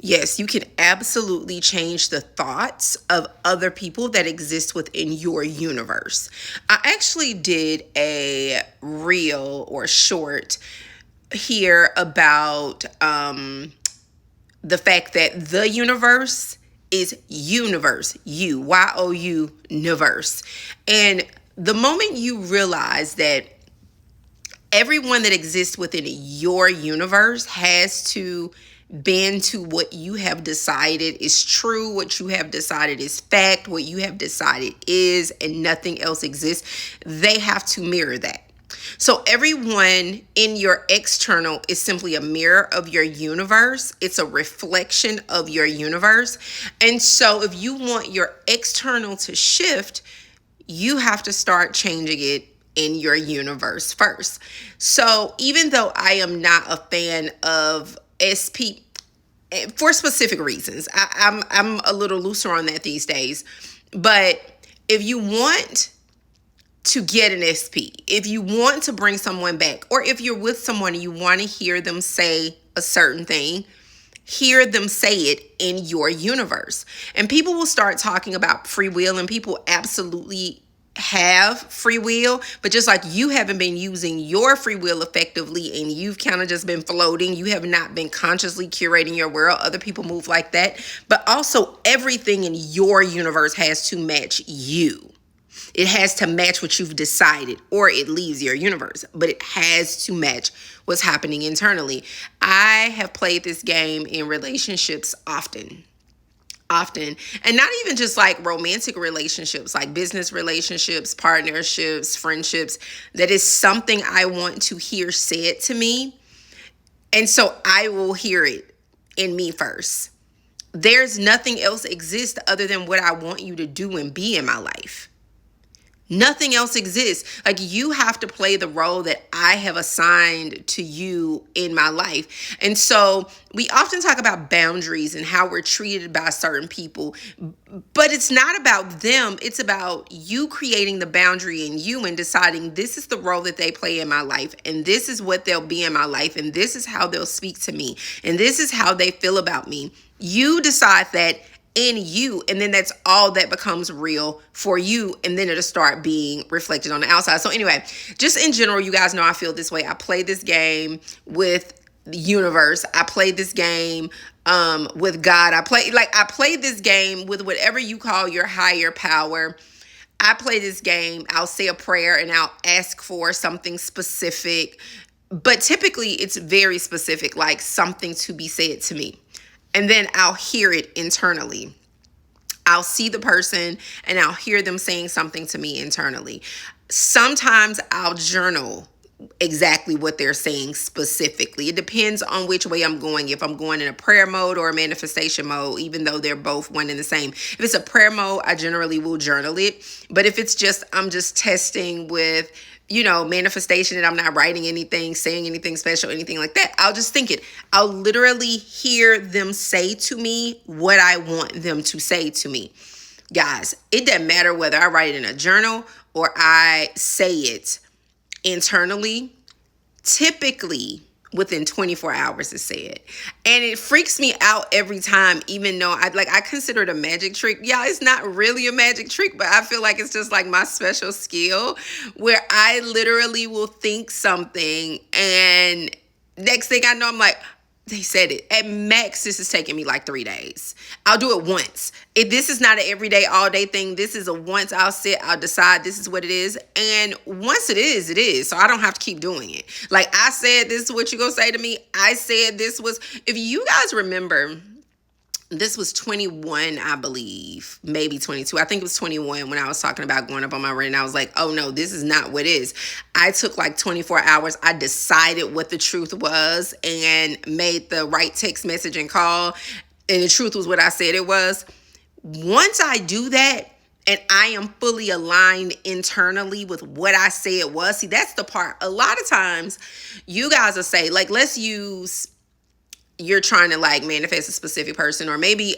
Yes, you can absolutely change the thoughts of other people that exist within your universe. I actually did a reel or short here about the fact that the universe is universe, you, universe. And the moment you realize that everyone that exists within your universe has to bend to what you have decided is true, what you have decided is fact, what you have decided is, and nothing else exists, they have to mirror that. So everyone in your external is simply a mirror of your universe. It's a reflection of your universe. And so if you want your external to shift, you have to start changing it in your universe first. So even though I am not a fan of SP for specific reasons, I'm a little looser on that these days. But if you want to get an SP, if you want to bring someone back, or if you're with someone and you want to hear them say a certain thing, hear them say it in your universe. And people will start talking about free will, and people absolutely have free will, but just like you haven't been using your free will effectively and you've kind of just been floating, you have not been consciously curating your world. Other people move like that, but also everything in your universe has to match you. It has to match what you've decided, or it leaves your universe, but it has to match what's happening internally. I have played this game in relationships often, and not even just like romantic relationships, like business relationships, partnerships, friendships. That is something I want to hear said to me, and so I will hear it in me first. There's nothing else exists other than what I want you to do and be in my life. Nothing else exists. Like, you have to play the role that I have assigned to you in my life. And so we often talk about boundaries and how we're treated by certain people, but it's not about them. It's about you creating the boundary in you and deciding this is the role that they play in my life, and this is what they'll be in my life, and this is how they'll speak to me, and this is how they feel about me. You decide that in you, and then that's all that becomes real for you, and then it'll start being reflected on the outside. So anyway, just in general, you guys know I feel this way. I play this game with the universe. I play this game with God. I play this game with whatever you call your higher power. I play this game. I'll say a prayer and I'll ask for something specific, but typically it's very specific, like something to be said to me. And then I'll hear it internally. I'll see the person and I'll hear them saying something to me internally. Sometimes I'll journal exactly what they're saying specifically. It depends on which way I'm going. If I'm going in a prayer mode or a manifestation mode, even though they're both one and the same. If it's a prayer mode, I generally will journal it. But if it's just, I'm just testing with, manifestation, and I'm not writing anything, saying anything special, anything like that, I'll just think it. I'll literally hear them say to me what I want them to say to me. Guys, it doesn't matter whether I write it in a journal or I say it internally. Typically, within 24 hours is said. And it freaks me out every time, even though I consider it a magic trick. Yeah, it's not really a magic trick, but I feel like it's just like my special skill where I literally will think something and next thing I know, I'm like, they said it. At max, this is taking me like 3 days. I'll do it once. If this is not an everyday, all day thing, this is a once. I'll sit, I'll decide this is what it is. And once it is, it is. So I don't have to keep doing it. Like I said, this is what you're going to say to me. I said this was, if you guys remember, this was 21, I believe, maybe 22. I think it was 21 when I was talking about going up on my rent. And I was like, oh no, this is not what it is. I took like 24 hours. I decided what the truth was and made the right text message and call. And the truth was what I said it was. Once I do that, and I am fully aligned internally with what I say it was. See, that's the part. A lot of times you guys will say, like, let's use you're trying to like manifest a specific person, or maybe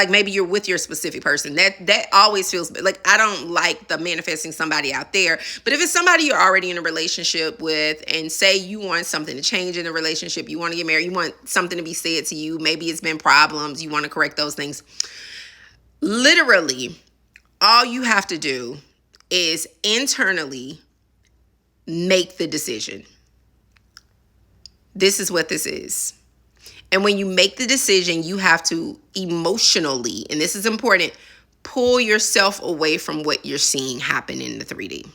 maybe you're with your specific person. That always feels like, I don't like the manifesting somebody out there. But if it's somebody you're already in a relationship with, and say you want something to change in the relationship, you want to get married, you want something to be said to you, maybe it's been problems, you want to correct those things. Literally, all you have to do is internally make the decision. This is what this is. And when you make the decision, you have to emotionally, and this is important, pull yourself away from what you're seeing happen in the 3D.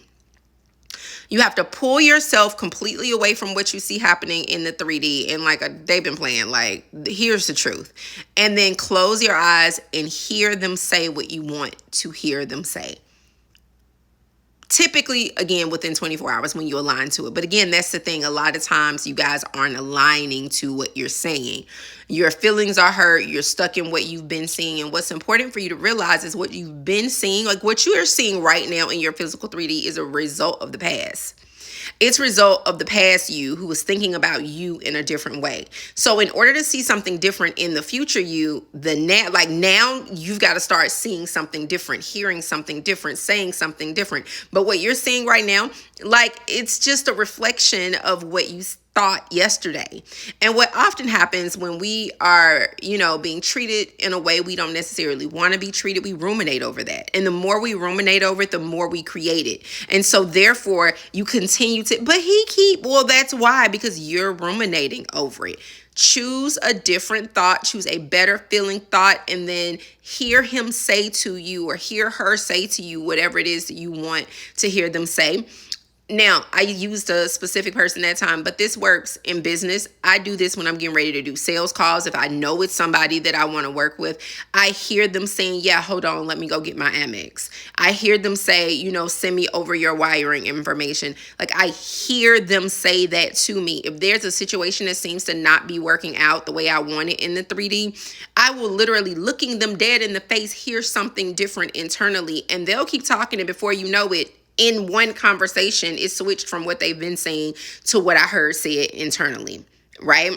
You have to pull yourself completely away from what you see happening in the 3D. And they've been playing, here's the truth. And then close your eyes and hear them say what you want to hear them say. Typically, again, within 24 hours when you align to it. But again, that's the thing. A lot of times you guys aren't aligning to what you're saying. Your feelings are hurt. You're stuck in what you've been seeing. And what's important for you to realize is what you've been seeing, like what you are seeing right now in your physical 3D, is a result of the past. It's a result of the past you who was thinking about you in a different way. So in order to see something different in the future you, now you've got to start seeing something different, hearing something different, saying something different. But what you're seeing right now, it's just a reflection of what you thought yesterday. And what often happens when we are, being treated in a way we don't necessarily want to be treated, we ruminate over that. And the more we ruminate over it, the more we create it. And so therefore you continue to, that's why, because you're ruminating over it. Choose a different thought, choose a better feeling thought, and then hear him say to you, or hear her say to you, whatever it is that you want to hear them say. Now, I used a specific person that time, but this works in business. I do this when I'm getting ready to do sales calls. If I know it's somebody that I want to work with, I hear them saying, yeah, hold on, let me go get my Amex. I hear them say, send me over your wiring information. I hear them say that to me. If there's a situation that seems to not be working out the way I want it in the 3D, I will literally, looking them dead in the face, hear something different internally, and they'll keep talking, and before you know it, in one conversation, it switched from what they've been saying to what I heard said internally, right?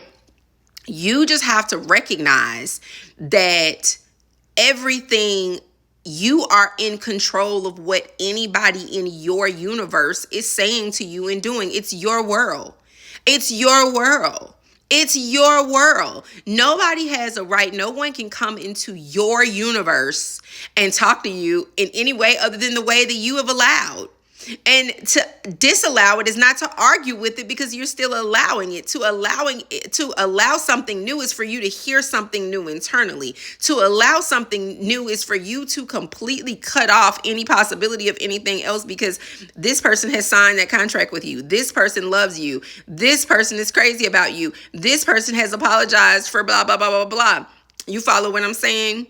You just have to recognize that everything, you are in control of what anybody in your universe is saying to you and doing. It's your world. It's your world. It's your world. Nobody has a right. No one can come into your universe and talk to you in any way other than the way that you have allowed. And to disallow it is not to argue with it, because you're still allowing it. To allow something new is for you to hear something new internally. To allow something new is for you to completely cut off any possibility of anything else, because this person has signed that contract with you. This person loves you. This person is crazy about you. This person has apologized for blah, blah, blah, blah, blah. You follow what I'm saying?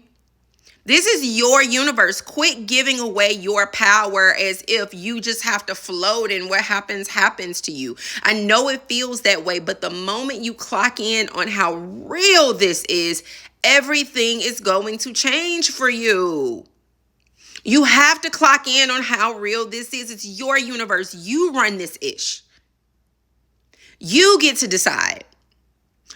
This is your universe. Quit giving away your power as if you just have to float and what happens to you. I know it feels that way, but the moment you clock in on how real this is, everything is going to change for you. You have to clock in on how real this is. It's your universe. You run this ish. You get to decide.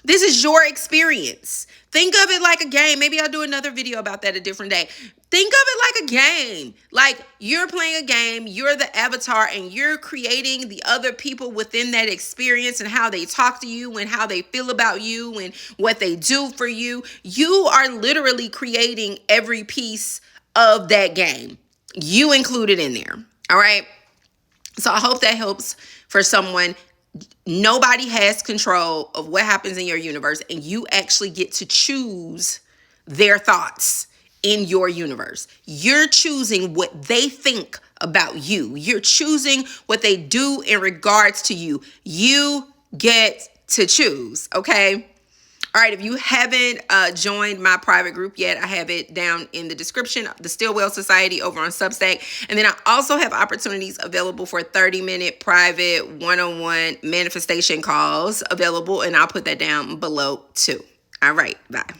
This is your experience. Think of it like a game. Maybe I'll do another video about that a different day. Think of it like a game. Like you're playing a game, you're the avatar, and you're creating the other people within that experience and how they talk to you and how they feel about you and what they do for you. You are literally creating every piece of that game. You included in there. All right. So I hope that helps for someone. Nobody has control of what happens in your universe, and you actually get to choose their thoughts in your universe. You're choosing what they think about you. You're choosing what they do in regards to you. You get to choose, okay? All right, if you haven't joined my private group yet, I have it down in the description, the Stillwell Society over on Substack. And then I also have opportunities available for 30-minute private one-on-one manifestation calls available, and I'll put that down below too. All right, bye.